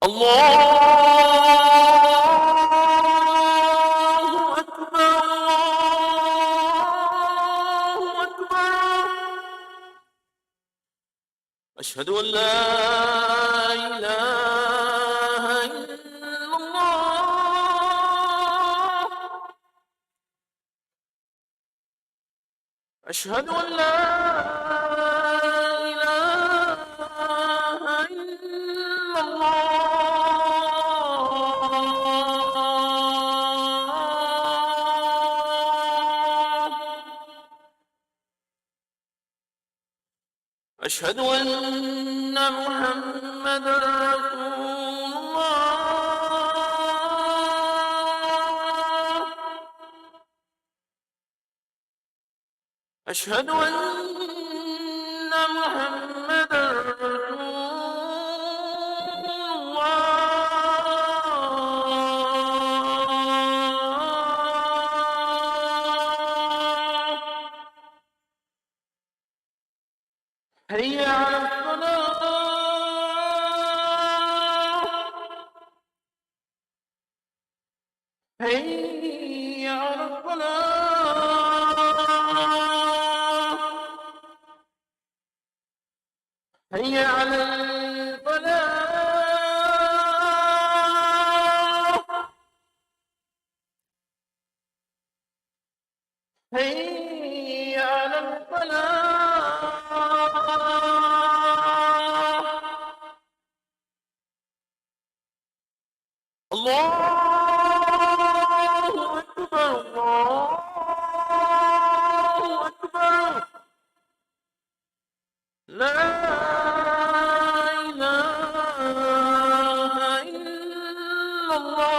الله أكبر الله أكبر. أشهد أن لا إله إلا الله. أشهد أن لا إله إلا الله. أشهد أن محمدا رسول الله. أشهد أن محمدا رسول الله. حي على الصلاة. حي على الصلاة. حي على الفلاح. حي على الفلاح. الله أكبر الله أكبر. لا إله إلا الله.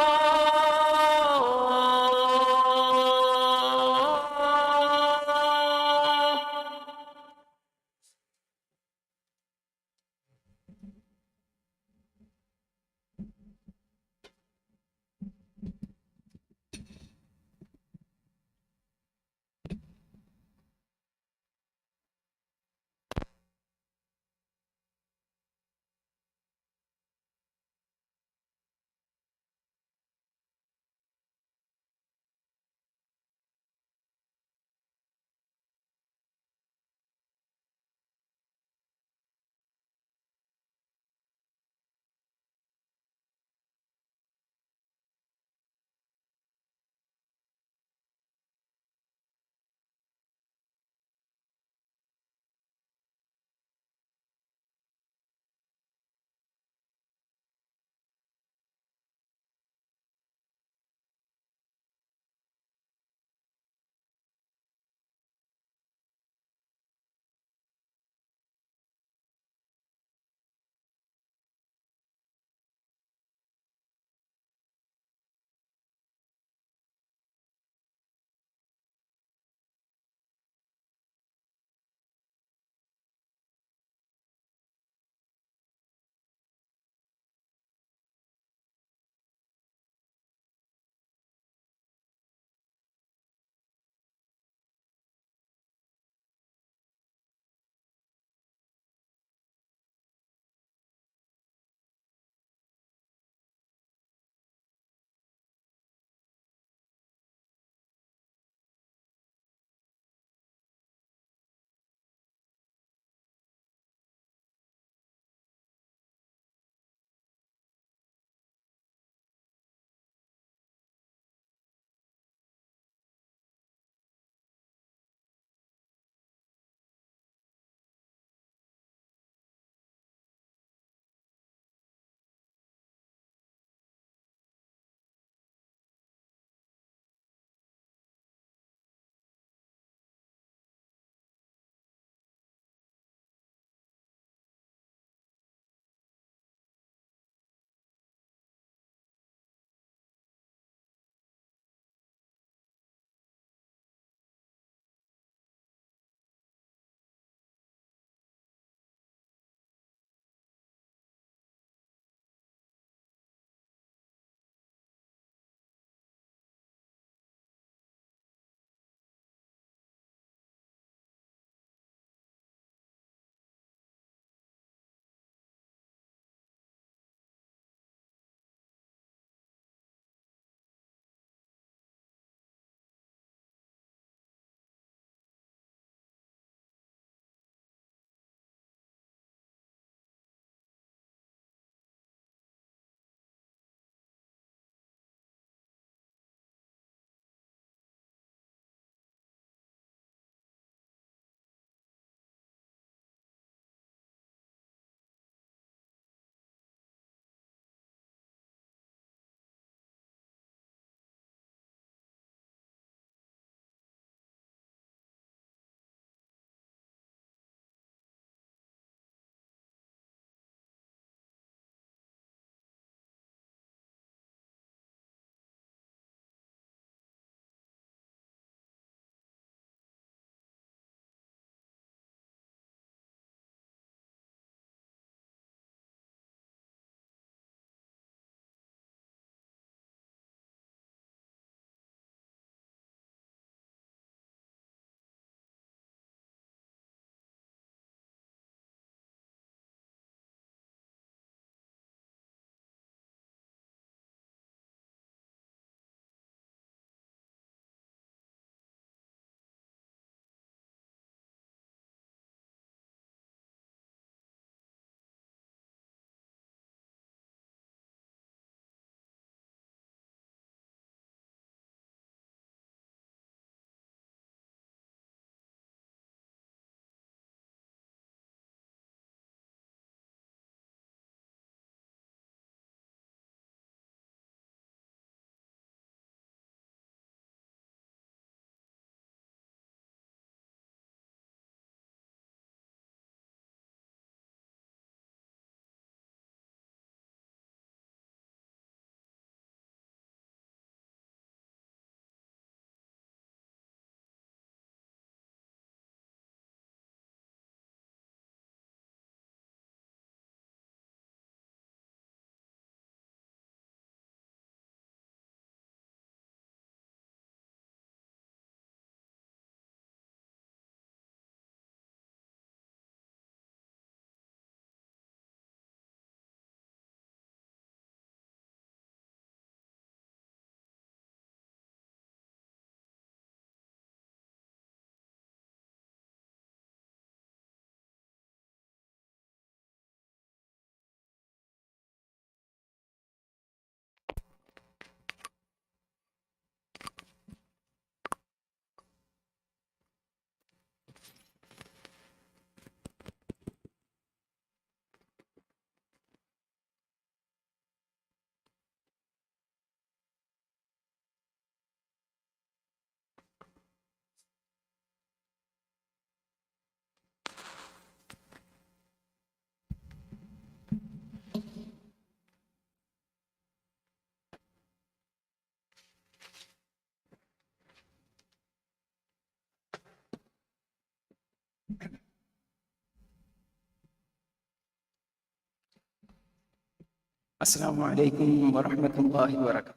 السلام عليكم ورحمة الله وبركاته.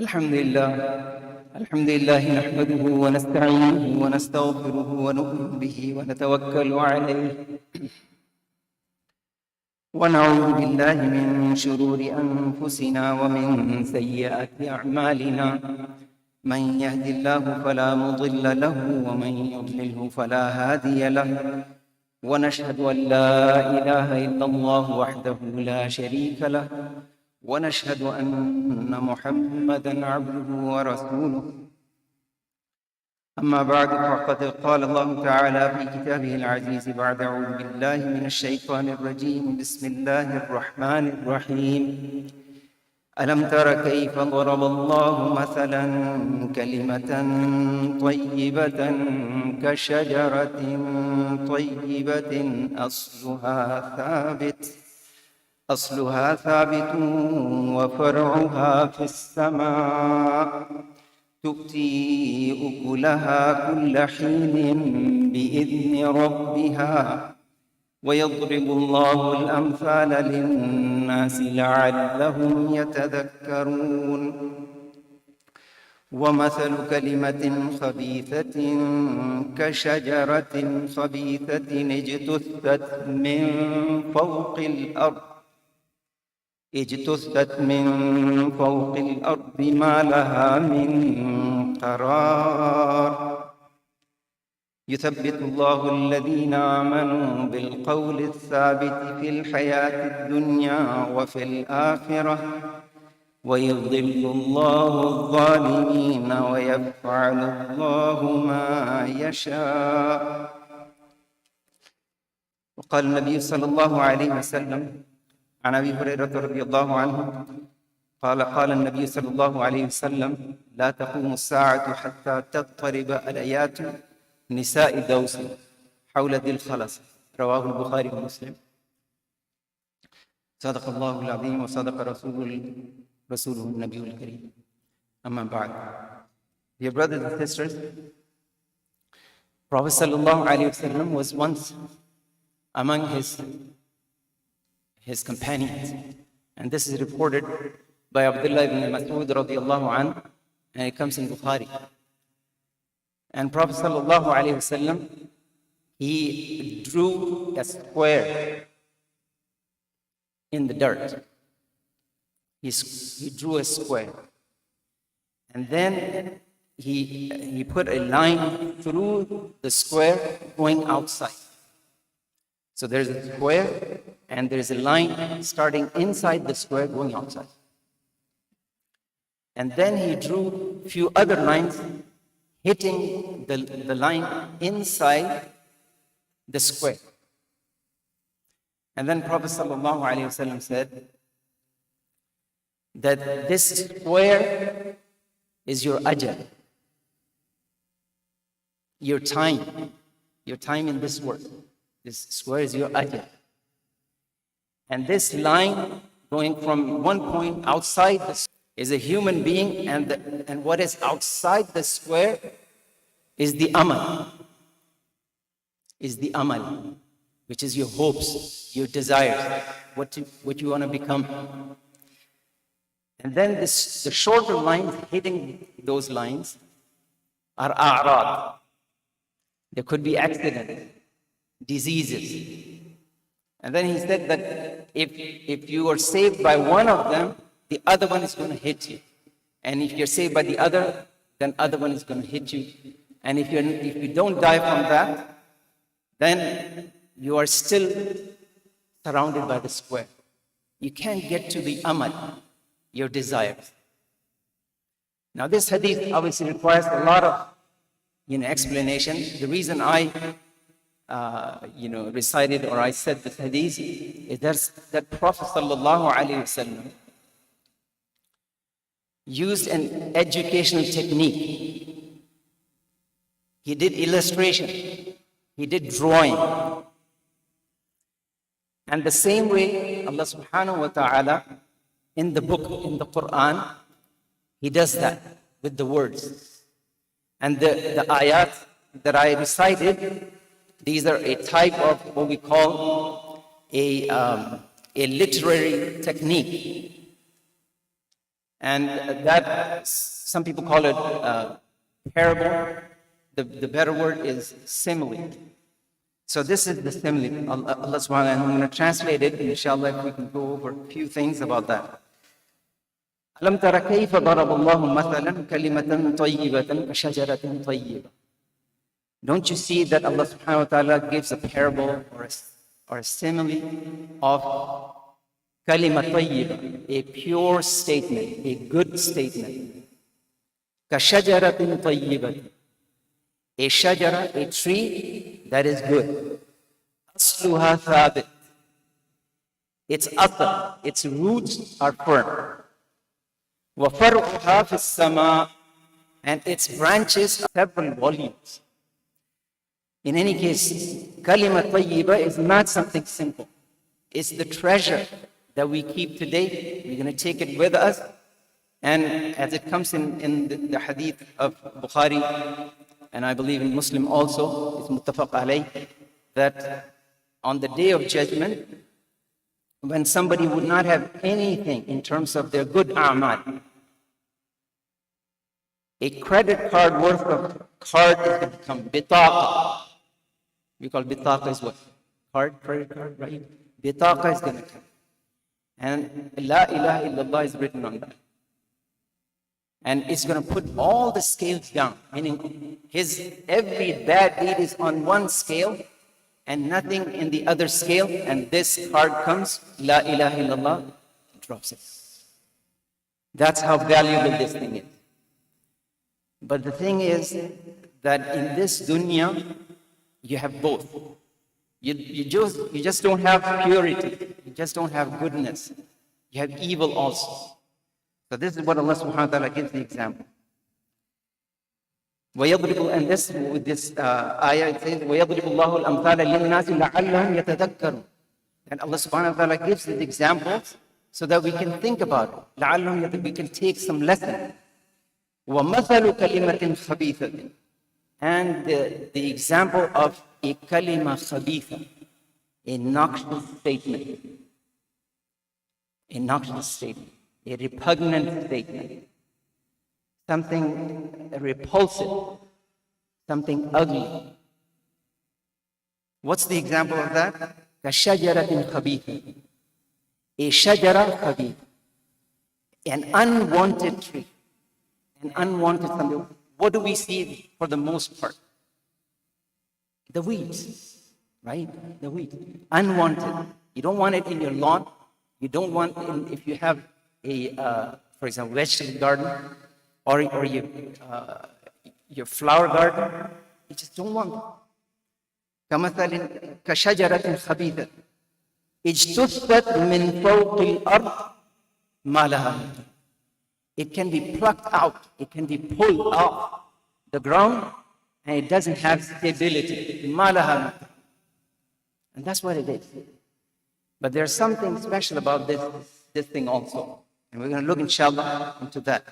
الحمد لله نحمده ونستعينه ونستغفره ونؤمن به ونتوكل عليه ونعوذ بالله من شرور أنفسنا ومن سيئات أعمالنا. من يهد الله فلا مضل له ومن يضلله فلا هادي له، ونشهد أن لا إله إلا الله وحده لا شريك له، ونشهد أن محمدًا عبده ورسوله. أما بعد، فقد قال الله تعالى في كتابه العزيز بعد أعوذ بالله من الشيطان الرجيم. بسم الله الرحمن الرحيم. ألم تر كيف ضرب الله مثلا كلمة طيبة كشجرة طيبة أصلها ثابت وفرعها في السماء، تؤتي أكلها كل حين بإذن ربها، ويضرب الله الأمثال للناس لعلهم يتذكرون. ومثل كلمة خبيثة كشجرة خبيثة اجتثت من فوق الأرض ما لها من قرار. يثبت الله الذين آمنوا بالقول الثابت في الحياة الدنيا وفي الآخرة، ويضل الله الظالمين ويفعل الله ما يشاء. وقال النبي صلى الله عليه وسلم عن أبي هريرة رضي الله عنه قال النبي صلى الله عليه وسلم: لا تقوم الساعة حتى تضطرب الآيات نساء دوس حول ذي الخلص. رواه البخاري ومسلم. صدق الله العظيم وصدق رسوله النبي الكريم. أما بعد. Dear brothers and sisters, Prophet sallallahu alaihi wasallam was once among his companions, and this is reported by Abdul ibn Mas'ud radiyallahu anhu, and it comes in Bukhari. And Prophet sallallahu alaihi wasallam, he drew a square in the dirt. He drew a square, and then he put a line through the square going outside. So there's a square and there's a line starting inside the square going outside. And then he drew a few other lines hitting the line inside the square. And then Prophet sallallahu alaihi wasallam said that this square is your ajal, your time in this world. This square is your ajal. And this line going from one point outside the square is a human being, and what is outside the square is the amal, which is your hopes, your desires, what you want to become. And then the shorter lines hitting those lines are a'rad. There could be accidents, diseases. And then he said that if you are saved by one of them, the other one is going to hit you. And if you're saved by the other, then other one is going to hit you. And if you don't die from that, then you are still surrounded by the square. You can't get to the amal, your desires. Now this hadith obviously requires a lot of explanation. The reason I recited or I said this hadith is that Prophet sallallahu alaihi wasallam used an educational technique. He did illustration. He did drawing. And the same way Allah subhanahu wa ta'ala in the book, in the Quran, He does that with the words. And the ayat that I recited, these are a type of what we call a literary technique. And that, some people call it parable. The better word is simile. So this is the simile. Allah subhanahu wa ta'ala, I'm going to translate it, inshallah, if we can go over a few things about that. ألم تر كيف ضرب الله مثلا كلمة طيبة كشجرة طيبة. Don't you see that Allah subhanahu wa ta'ala gives a parable or a simile of kalima tayyiba, a pure statement, a good statement. Kashajaratin tayyibat, a shajara, a tree that is good. Asluha thabit, its asl, its roots are firm. Wa far'uha fis sama, and its branches are several volumes. In any case, kalima tayyiba is not something simple. It's the treasure that we keep today. We're going to take it with us. And as it comes in the hadith of Bukhari, and I believe in Muslim also, it's muttafaq alayh, that on the day of judgment, when somebody would not have anything in terms of their good a'mal, a credit card worth of card is going to become bitaqa. We call bitaqa is what? Credit card, right? Bitaqa is going to come. And La ilaha illallah is written on that. And it's going to put all the scales down, meaning his every bad deed is on one scale and nothing in the other scale. And this card comes, La ilaha illallah, drops it. That's how valuable this thing is. But the thing is that in this dunya, you have both. You just don't have purity. You just don't have goodness. You have evil also. So this is what Allah subhanahu wa ta'ala gives the example. And this, with this ayah, it says, وَيَضْرِبُ اللَّهُ الْأَمْثَالَ لِلنَّاسِ لَعَلَّهُمْ يَتَذَكَّرُونَ. And Allah subhanahu wa ta'ala gives the examples so that we can think about it. لَعَلَّهُمْ we can take some lesson. وَمَثَلُ كَلِمَةٍ خَبِيثَةٍ. And the example of a kalima khabitha, a noxious statement. A noxious statement. A repugnant statement, something repulsive, something ugly. What's the example of that? كَشَجَرَةٍ خَبِيثٍ. A shajara khabith, an unwanted tree, an unwanted something. What do we see for the most part? The weeds, right? The weeds, unwanted. You don't want it in your lawn. You don't want it if you have for example, vegetable garden or your flower garden, you just don't want it. كَمَثَلٍ كَشَجَرَةٍ خَبِيثَةٍ اجْتُثَّتْ مِنْ فَوْقِ الْأَرْضِ مَا لَهَا. It can be plucked out, it can be pulled off the ground, and it doesn't have stability. مَا لَهَا. And that's what it is. But there's something special about this thing also. And we're going to look, inshallah, into that.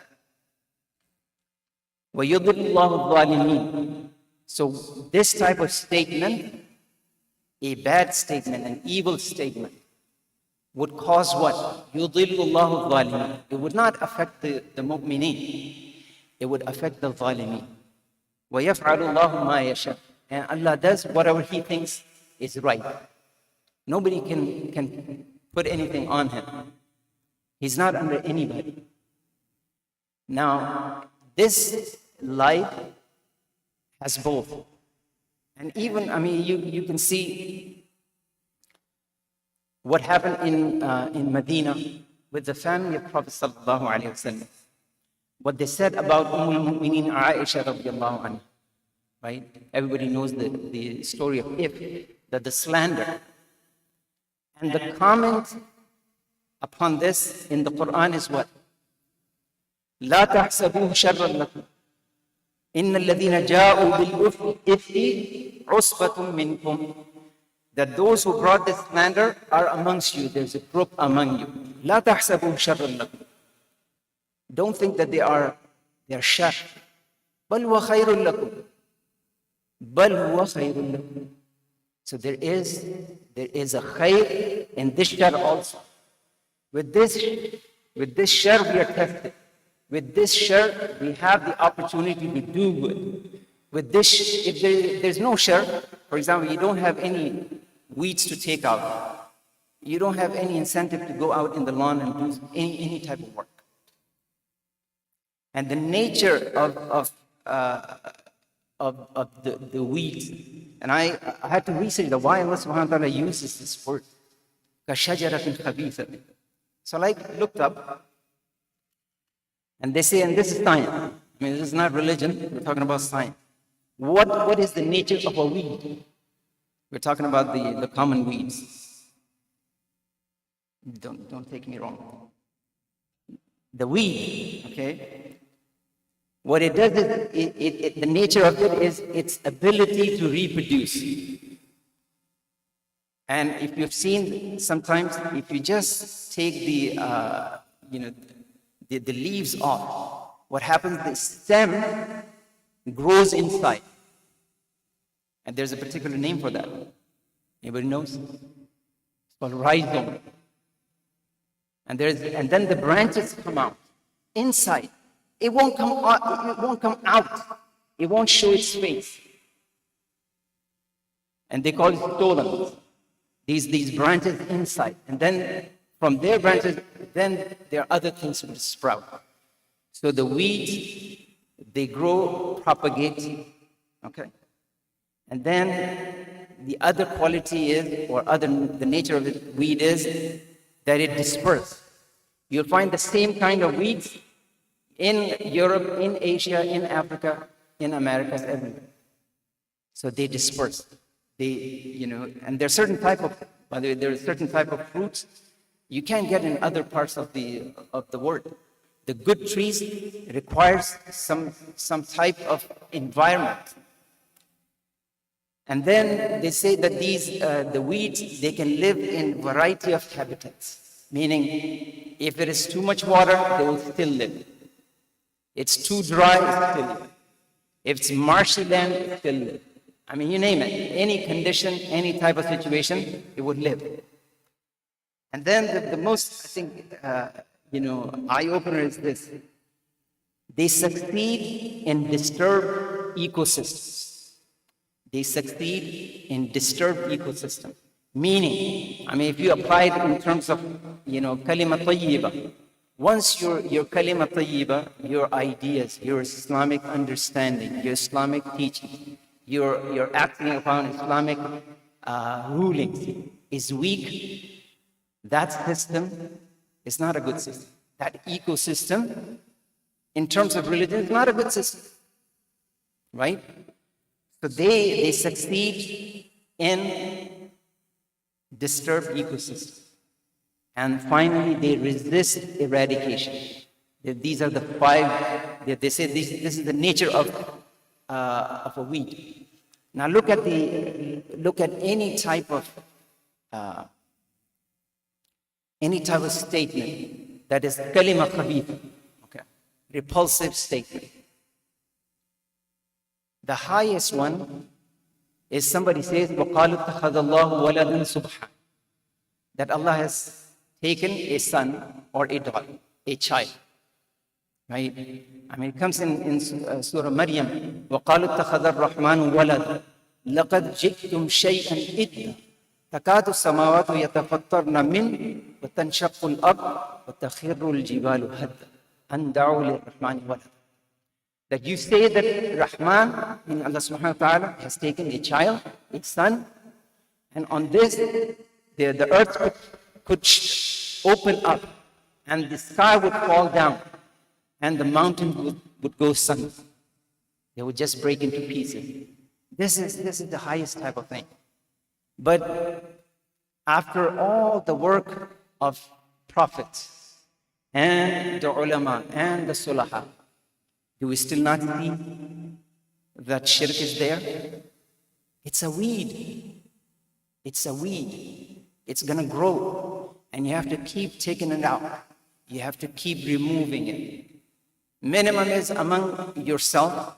وَيُضِلُّ اللَّهُ الظَّالِمِينَ. So this type of statement, a bad statement, an evil statement, would cause what? يُضِلُّ اللَّهُ الظَّالِمِينَ. It would not affect the mu'mineen. It would affect the ظالمين. وَيَفْعَلُ اللَّهُ مَا يَشَاءُ. And Allah does whatever He thinks is right. Nobody can put anything on Him. He's not under anybody. Now, this life has both. And even, you can see what happened in Medina with the family of Prophet sallallahu alaihi wasallam. What they said about al-Mu'mineen Aisha radiallahu anha. Right? Everybody knows the story of that the slander. And the comment upon this in the Quran is what? لا تحسبوه شرا لكم إن الذين جاءوا بالإفك عصبة منكم. That those who brought this slander are amongst you. There's a group among you. لا تحسبوه شرا لكم. Don't think that they are shar. بَلْ وَخَيْرٌ لَكُمْ. بَلْ هُوَ خَيْرٌ لَكُمْ. So there is a khayr in this shar also. With this shar we are tested. With this shar we have the opportunity to do good. With this, if there's no shar, for example, you don't have any weeds to take out. You don't have any incentive to go out in the lawn and do any type of work. And the nature of the weeds, and I had to research why Allah subhanahu wa ta'ala uses this word. كَشَجَرَةٍ خَبِيثَةٍ. So I looked up, and they say, and this is science. I mean, this is not religion, we're talking about science. What is the nature of a weed? We're talking about the common weeds. Don't take me wrong. The weed, okay? What it does is, the nature of it is its ability to reproduce. And if you've seen, sometimes if you just take the leaves off, what happens, the stem grows inside. And there's a particular name for that. Anybody knows? It's called rhizome. And then the branches come out inside. It won't come out. It won't show its face. And they call it stolons. These branches inside. And then from their branches, then there are other things that sprout. So the weeds, they grow, propagate, okay? And then the other quality is, the nature of the weed is that it disperses. You'll find the same kind of weeds in Europe, in Asia, in Africa, in Americas, everywhere. So they disperse. And there's certain type of, by the way, there are certain type of fruits you can't get in other parts of the world. The good trees requires some type of environment. And then they say that the weeds, they can live in variety of habitats. Meaning, if there is too much water, they will still live. It's too dry, it's still live. If it's marshy land, it still live. I mean, you name it. Any condition, any type of situation, it would live. And then the most, I think, eye-opener is this. They succeed in disturbed ecosystems. They succeed in disturbed ecosystem. Meaning, I mean, if you apply it in terms of, kalima tayyiba, once your kalima tayyiba, your ideas, your Islamic understanding, your Islamic teaching, your acting upon Islamic rulings is weak, that system is not a good system. That ecosystem, in terms of religion, is not a good system. Right? So they succeed in disturbed ecosystems. And finally, they resist eradication. These are the five, they say this is the nature of a weed. Now look at any type of statement that is kalima khabith, okay, repulsive statement. The highest one is somebody says, وَقَالُ اتَّخَذَ اللَّهُ وَلَدًا سُبْحَانَهُ, that Allah has taken a son or a daughter, a child. Right? I mean, it comes in Surah Maryam, وَقَالُ اتَّخَذَ الرَّحْمَنُ وَلَدًا لَقَدْ جِئْتُمْ شَيْئًا إِدًّا تَكَادُ السَّمَاوَاتُ يَتَفَطَّرْنَ مِنْهُ وَتَنشَقُّ الْأَرْضُ وَتَخِرُّ الْجِبَالُ هَدًّا أَنْ دَعُوا لِلرَّحْمَنِ وَلَدًا. That you say that Rahman, meaning Allah subhanahu wa ta'ala, has taken a child, a son, and on this, the earth could open up, and the sky would fall down, and the mountain would go sunken. They would just break into pieces. This is the highest type of thing. But after all the work of prophets and the ulama and the sulaha, do we still not see that shirk is there? It's a weed. It's a weed. It's going to grow. And you have to keep taking it out. You have to keep removing it. Minimum is among yourself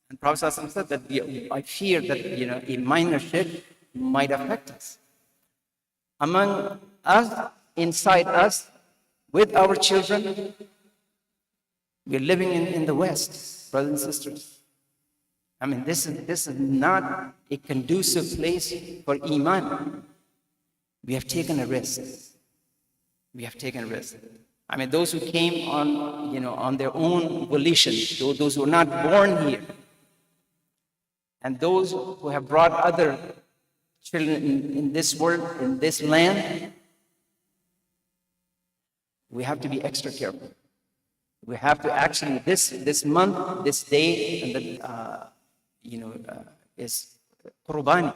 And Prophet ﷺ said that I fear that a minor shirk might affect us. Among us, inside us, with our children, we're living in the West, brothers and sisters. I mean, this is not a conducive place for Iman. We have taken a risk. We have taken a risk. I mean, those who came on their own volition, those who are not born here, and those who have brought other children in this world, in this land, we have to be extra careful. We have to actually, this month, this day, and is qurbani,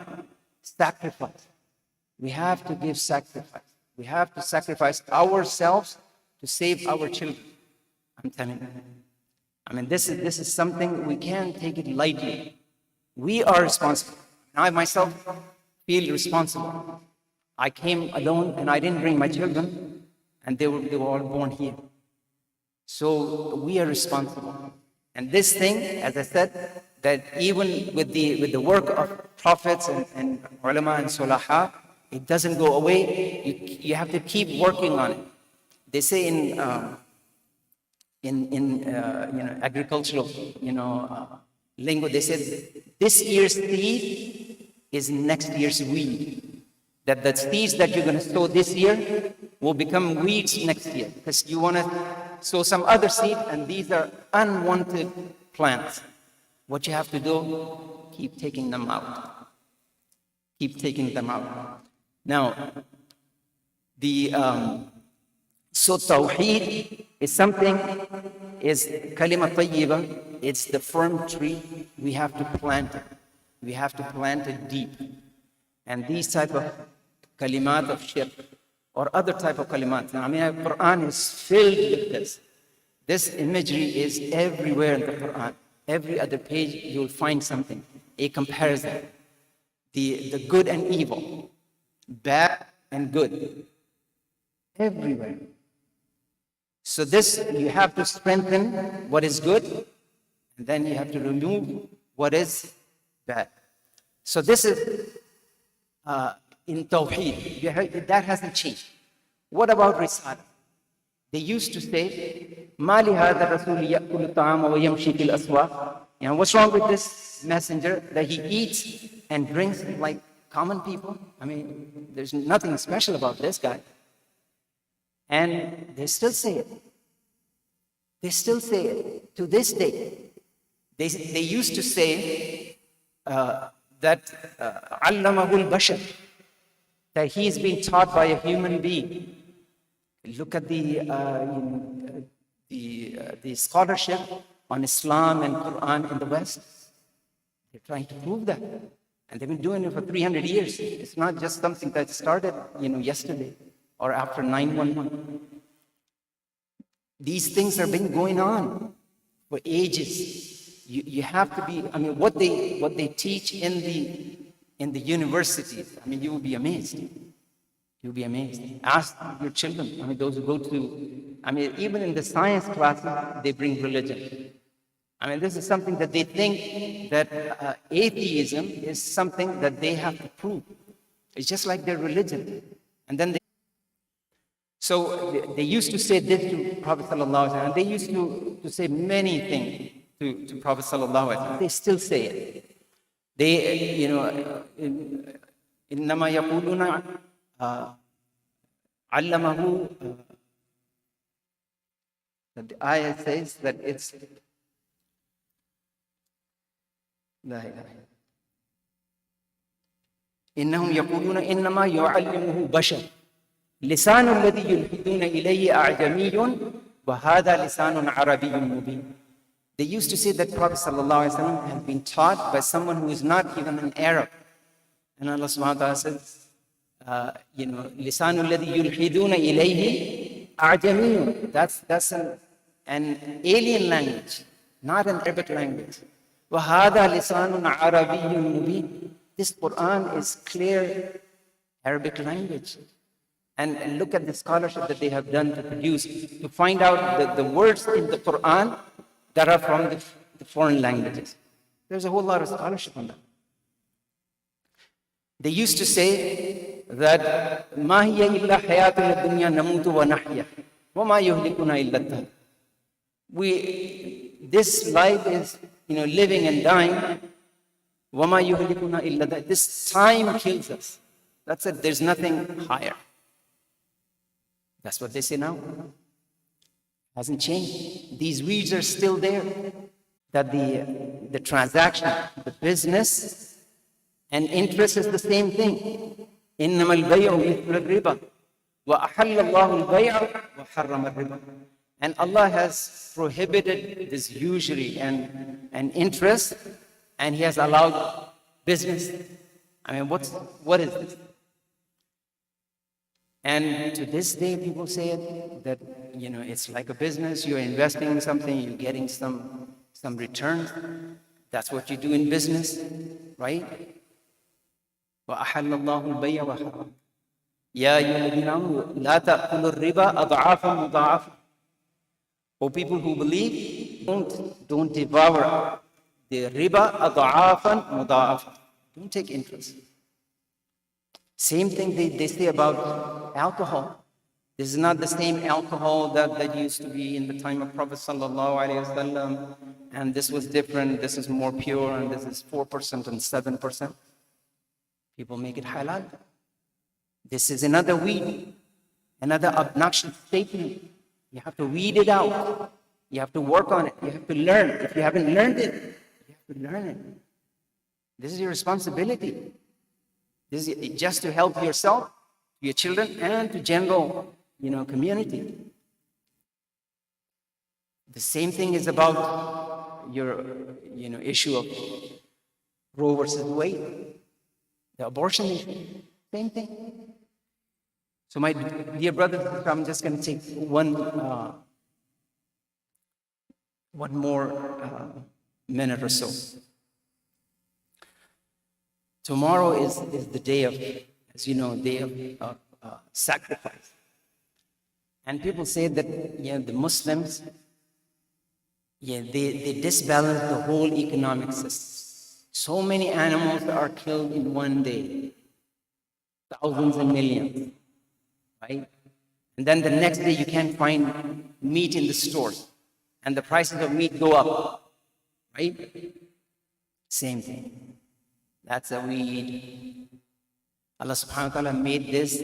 sacrifice. We have to give sacrifice. We have to sacrifice ourselves to save our children. I'm telling you. I mean, this is something we can't take it lightly. We are responsible. I myself feel responsible. I came alone and I didn't bring my children, and they were all born here. So we are responsible. And this thing, as I said, that even with the work of prophets and ulama and sulaha, it doesn't go away. You have to keep working on it. They say in agricultural lingo, they said this year's seed is next year's weed. That the seeds that you're going to sow this year will become weeds next year, because you want to sow some other seed, and these are unwanted plants. What you have to do, keep taking them out. Keep taking them out. Now, so Tawheed is something, is kalima tayyiba, it's the firm tree. We have to plant it. We have to plant it deep. And these type of kalimat of shirk, or other type of kalimat. I mean, the Quran is filled with this. This imagery is everywhere in the Quran. Every other page, you'll find something, a comparison. The good and evil, bad and good, everywhere. So this, you have to strengthen what is good, and then you have to remove what is bad. So this is in Tawheed. That hasn't changed. What about Risala? They used to say, مَا لِهَذَا الرَّسُولِ يَأْكُلُ الطَّعَامَ وَيَمْشِي فِي الْأَسْوَاقِ. What's wrong with this messenger, that he eats and drinks like common people? I mean, there's nothing special about this guy. And they still say it. They still say it to this day. They used to say that allamahul bashar, that he is being taught by a human being. Look at the scholarship on Islam and Quran in the West. They're trying to prove that, and they've been doing it for 300 years. It's not just something that started, yesterday or after 9/11. These things have been going on for ages. You have to be. I mean, what they teach in the universities. I mean, you will be amazed. You'll be amazed. Ask your children. I mean, those who go to. I mean, even in the science classes, they bring religion. I mean, this is something that they think that atheism is something that they have to prove. It's just like their religion. And then they used to say this to Prophet Sallallahu Alaihi Wasallam. They used to say many things to Prophet Sallallahu Alaihi Wasallam. They still say it. They, إنما يقولون علمه. That the ayah says that it's لا إله إنهم يقولون إنما يعلمه بشر لسان الذي يلحدون إليه أعجمي وهذا لسان عربي مبين. They used to say that Prophet ﷺ had been taught by someone who is not even an Arab. And Allah subhanahu wa ta'ala says, لسان الذي يلحدون إليه أعجمي. That's an alien language, not an Arabic language. وَهَذَا لِسَانٌ عَرَبِيٌّ مُبِينٌ. This Quran is clear Arabic language. And look at the scholarship that they have done to produce, to find out the words in the Quran that are from the foreign languages. There's a whole lot of scholarship on that. They used to say that ما هي إلا حياتنا الدنيا نموت ونحيا وما يهلكنا إلا الدهر. This life is, living and dying. وما يهلكنا إلا الدهر. This time kills us. That's it. There's nothing higher. That's what they say now. Hasn't changed. These weeds are still there. That the transaction, the business, and interest is the same thing. إنما البيع مثل الربا وأحل الله البيع وحرم الربا. And Allah has prohibited this usury and interest, and He has allowed business. I mean, what is this? And to this day, people say it, that, it's like a business. You're investing in something, you're getting some returns. That's what you do in business, right? وَأَحَلَّ اللَّهُ الْبَيْعَ وَحَرَّمَ يَا أَيُّهَا الَّذِينَ آمَنُوا لَا تَأْكُلُوا الرِّبَا أَضْعَافًا مُضَاعَفًا. O people who believe, don't devour the riba أَضْعَافًا مُضَاعَفًا. Don't take interest. Same thing they say about alcohol. This is not the same alcohol that used to be in the time of Prophet sallallahu alaihi wasallam, and this was different. This is more pure, and this is 4% and 7%. People make it halal. This is another weed, another obnoxious statement. You have to weed it out. You have to work on it. You have to learn. If you haven't learned it, you have to learn it. This is your responsibility. This is just to help yourself, your children, and to general, community. The same thing is about your, issue of Roe versus Wade, the abortion issue. Same thing. So, my dear brothers, I'm just going to take one more minute or so. Tomorrow is the day of, as you know, day of sacrifice. And people say that, the Muslims, they disbalance the whole economic system. So many animals are killed in one day, thousands and millions, right? And then the next day you can't find meat in the stores, and the prices of meat go up, right? Same thing. That's a weed. Allah subhanahu wa ta'ala made this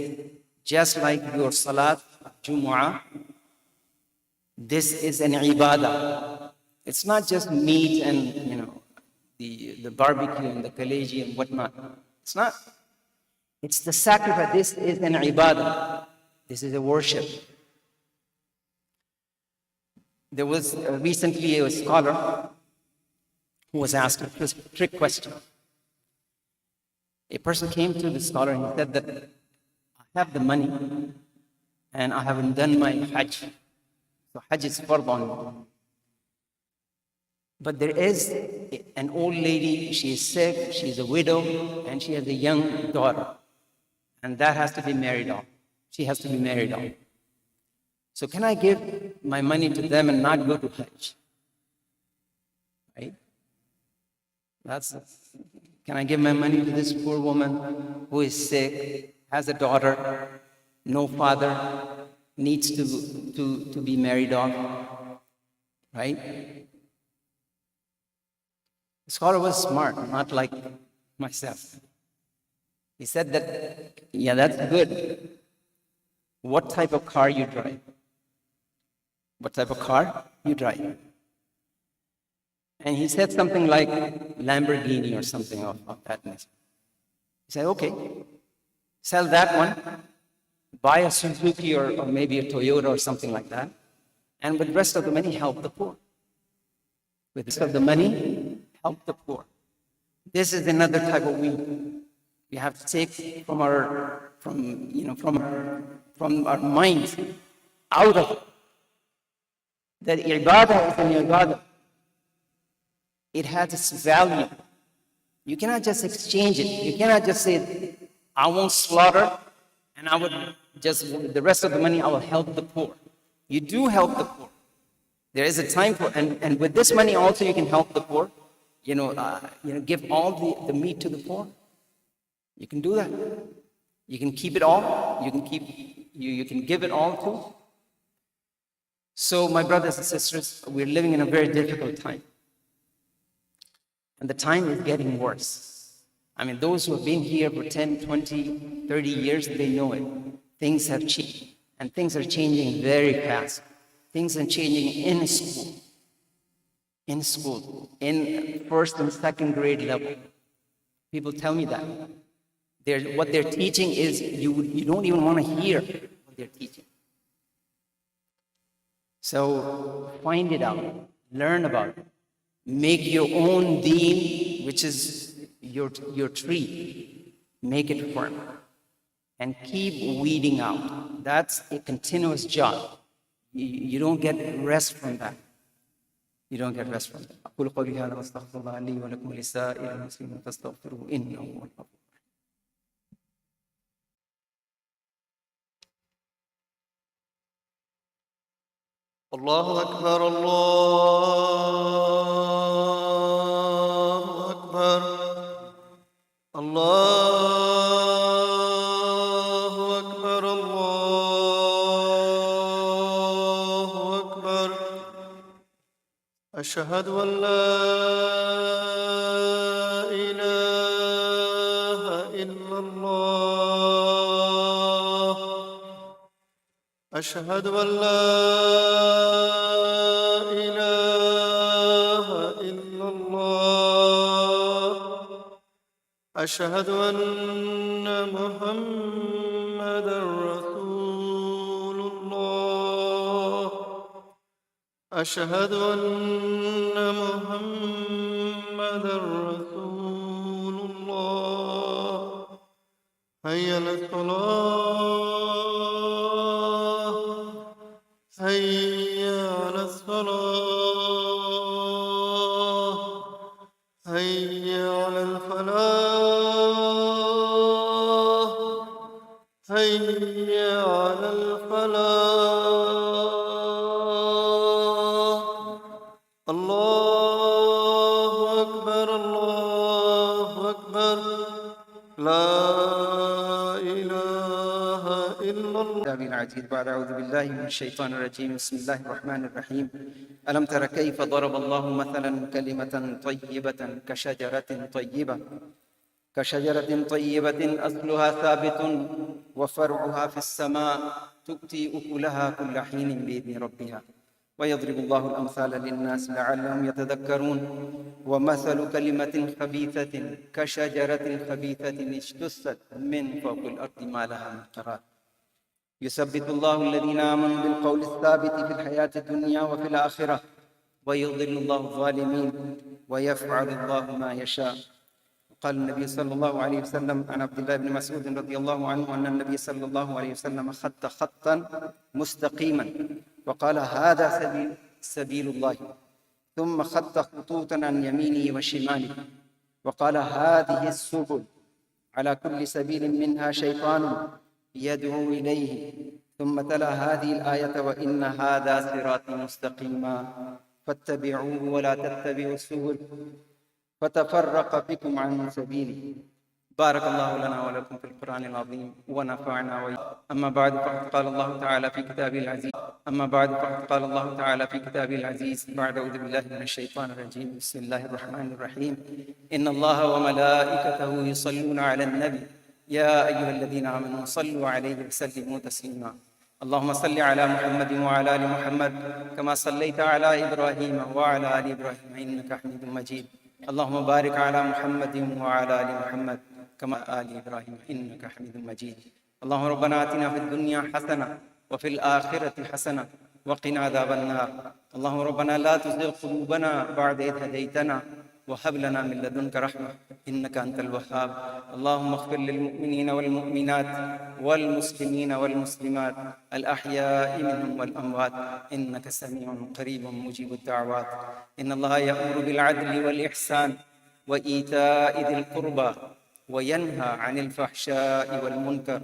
just like your salat, Jumma. This is an ibadah. It's not just meat and, the barbecue and the kaleji and whatnot. It's not. It's the sacrifice. This is an ibadah. This is a worship. There was recently a scholar who was asked a trick question. A person came to the scholar and he said that I have the money and I haven't done my Hajj. So Hajj is fard on me. But there is an old lady, she is sick, she is a widow, and she has a young daughter. And that has to be married off. She has to be married off. So can I give my money to them and not go to Hajj? Right? Can I give my money to this poor woman who is sick, has a daughter, no father, needs to be married off? Right? The scholar was smart, not like myself. He said that, yeah, that's good. What type of car you drive? What type of car you drive? And he said something like Lamborghini or something of that nature. He said, okay, sell that one, buy a Suzuki or maybe a Toyota or something like that, and with the rest of the money, help the poor. With the rest of the money, help the poor. This is another type of weed. We have to take from our minds out of it. That ibadah is an ibadah. It has its value. You cannot just exchange it. You cannot just say, I won't slaughter, and I would just, the rest of the money, I will help the poor. You do help the poor. There is a time for, and with this money also you can help the poor. give all the meat to the poor. You can do that. You can keep it all. You can give it all to. So my brothers and sisters, we're living in a very difficult time. And the time is getting worse. I mean, those who have been here for 10, 20, 30 years, they know it. Things have changed. And things are changing very fast. Things are changing in school, in first and second grade level. People tell me that. What they're teaching is, you don't even want to hear what they're teaching. So find it out, learn about it. Make your own deen, which is your tree. Make it firm. And keep weeding out. That's a continuous job. You don't get rest from that. You don't get rest from that. أقول قولي هذا وأستغفر الله لي ولكم ولسائر المسلمين فاستغفروه إنه هو الغفور. الله أكبر الله أكبر الله أكبر الله أكبر أشهد أن لا إله إلا الله أشهد أن لا إله إلا الله أشهد أن محمدًا رسول الله أشهد أن محمدًا رسول الله هيا على الصلاة هيا على الصلاة هيا على الفلاح هيا على الفلاح الله أكبر لا إله إلا الله. العزيز بعد أعوذ بالله من الشيطان الرجيم بسم الله الرحمن الرحيم ألم تر كيف ضرب الله مثلا كلمة طيبة كشجرة طيبة أصلها ثابت وفرعها في السماء تؤتي أكلها كل حين بإذن ربها ويضرب الله الأمثال للناس لعلهم يتذكرون ومثل كلمة خبيثة كشجرة خبيثة اجتثت من فوق الأرض ما لها من قرار يثبت الله الذين آمنوا بالقول الثابت في الحياة الدنيا وفي الآخرة ويضل الله الظالمين ويفعل الله ما يشاء. قال النبي صلى الله عليه وسلم عن عبد الله بن مسعود رضي الله عنه أن النبي صلى الله عليه وسلم خط خطا مستقيما وقال هذا سبيل الله ثم خط خطوطا عن يمينه وشماله وقال هذه السبل على كل سبيل منها شيطان يدعو إليه ثم تلا هذه الآية وإن هذا صراطي مستقيما فاتبعوه ولا تتبعوا السبل فتفرق بكم عن سبيله. بارك الله لنا ولكم في القرآن العظيم ونفعنا وإياكم. أما بعد فقد قال الله تعالى في كتابه العزيز بعد أعوذ بالله من الشيطان الرجيم بسم الله الرحمن الرحيم إن الله وملائكته يصلون على النبي يا أيها الذين آمنوا صلوا عليه وسلموا تسليما. اللهم صل على محمد وعلى آل محمد كما صليت على إبراهيم وعلى آل إبراهيم إنك حميد مجيد. اللهم بارك على محمد وعلى آل محمد كما آل إبراهيم إنك حميد مجيد. اللهم ربنا آتنا في الدنيا حسنة وفي الآخرة حسنة وقنا عذاب النار. اللهم ربنا لا تزغ قلوبنا بعد إذ هديتنا وهب لنا من لدنك رحمة إنك أنت الوهاب. اللهم اغفر للمؤمنين والمؤمنات والمسلمين والمسلمات الأحياء منهم والأموات إنك سميع قريب مجيب الدعوات. إن الله يأمر بالعدل والإحسان وإيتاء ذي القربى وينهى عن الفحشاء والمنكر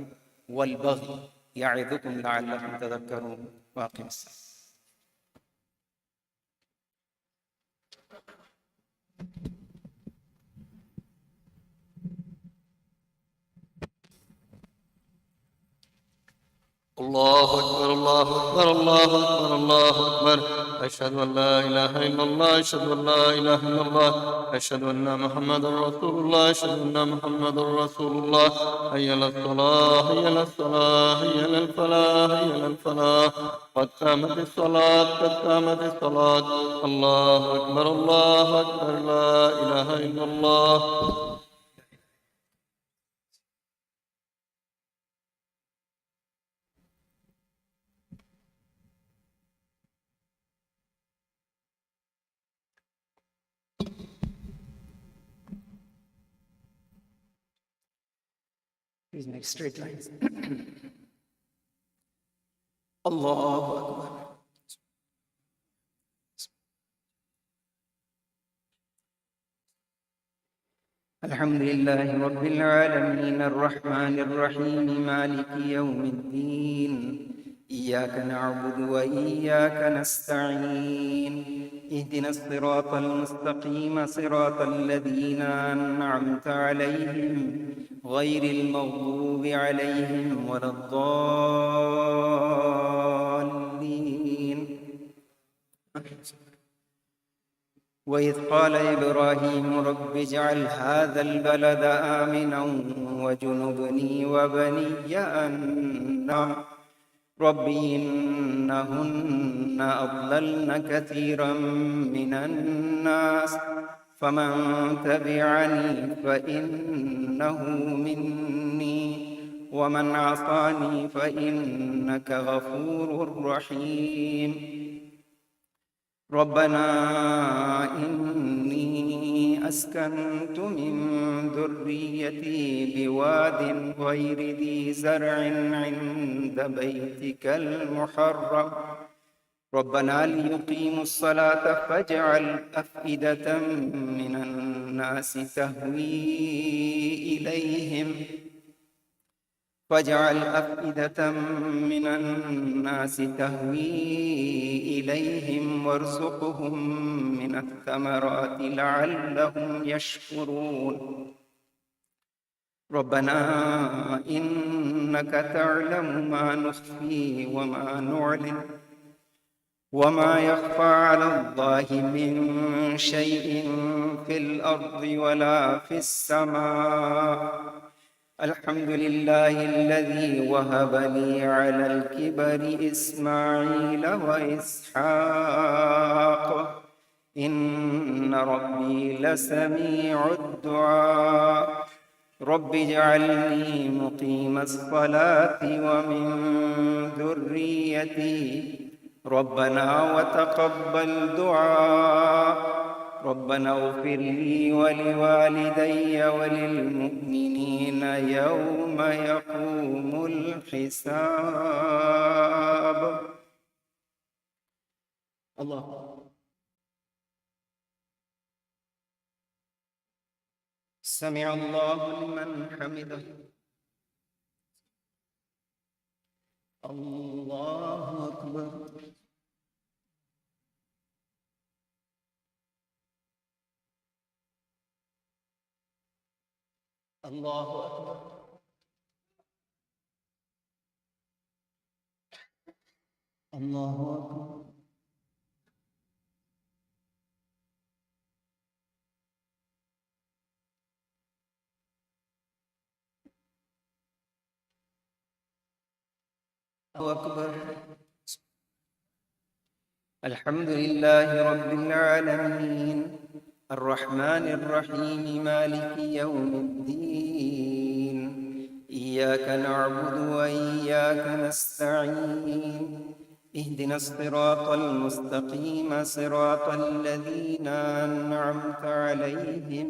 والبغي يعظكم لعلكم تذكرون. واقم الصلاة. أكبر الله أكبر الله أكبر الله أكبر أشهد أن لا إله إلا الله أشهد أن لا إله إلا الله أشهد أن محمدا رسول الله أشهد أن محمدا رسول الله حي على الصلاة حي على الصلاة حي على الفلاح حي على الفلاح قد قامت الصلاة قد قامت الصلاة الله أكبر الله أكبر لا إله إلا الله. Please make straight lines. Allahu Akbar. الحمد لله رب العالمين الرحمن الرحيم مالك يوم الدين إياك نعبد وإياك نستعين اهدنا الصراط المستقيم صراط الذين أنعمت عليهم غير المغضوب عليهم ولا الضالين. وإذ قال إبراهيم رب اجعل هذا البلد آمنا واجنبني وبني أن رب إنهن أضللن كثيرا من الناس فمن تبعني فإنه مني ومن عصاني فإنك غفور رحيم. ربنا إني أسكنت من ذريتي بواد غير ذي زرع عند بيتك المحرم ربنا ليقيموا الصلاة فاجعل أفئدة من الناس تهوي إليهم وارزقهم من الثمرات لعلهم يشكرون. ربنا إنك تعلم ما نخفي وما نعلن وما يخفى على الله من شيء في الأرض ولا في السماء. الحمد لله الذي وهب لي على الكبر إسماعيل وإسحاق إن ربي لسميع الدعاء. رب اجعلني مقيم الصلاة ومن ذريتي ربنا وتقبل دعاء. ربنا اغفر لي ولوالدي وللمؤمنين يوم يقوم الحساب. الله. سمع الله لمن حمده. الله أكبر. الله أكبر. الله أكبر. الله أكبر. الحمد لله رب العالمين الرحمن الرحيم مالك يوم الدين إياك نعبد وإياك نستعين اهدنا الصراط المستقيم صراط الذين أنعمت عليهم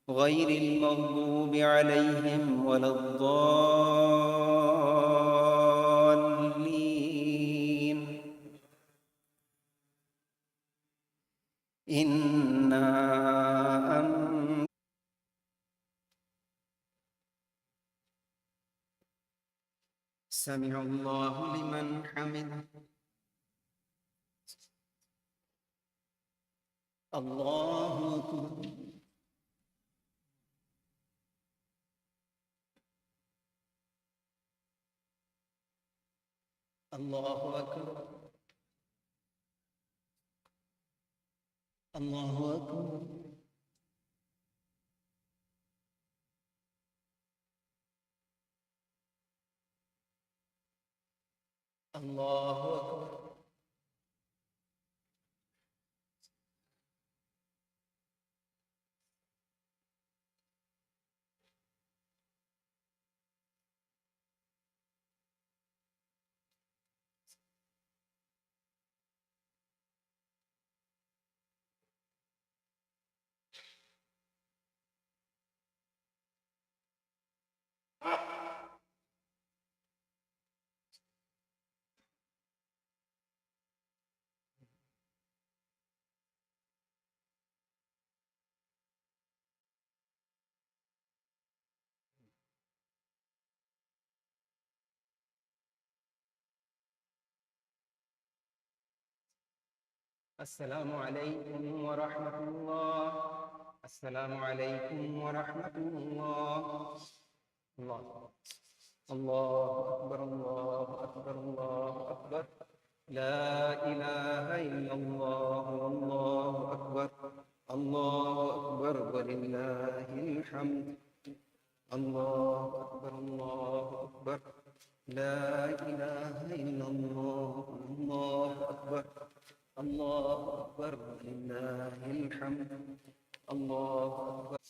غير المغضوب عليهم ولا الضالين. إنا سمع الله لمن حمده. الله أكبر. Allahu Akbar. Allahu Akbar. Allahu Akbar. Assalamu alaikum wa rahmatullah. Assalamu alaikum wa rahmatullah. Allah. Allahu Akbar, Allahu Akbar, Allahu Akbar. La ilaha illallah, Allahu Akbar. Allahu Akbar, walillahil hamd. Allahu Akbar, Allahu Akbar. La ilaha illallah, Allahu Akbar. Allahu Akbar, walillahil hamd. Allahu Akbar.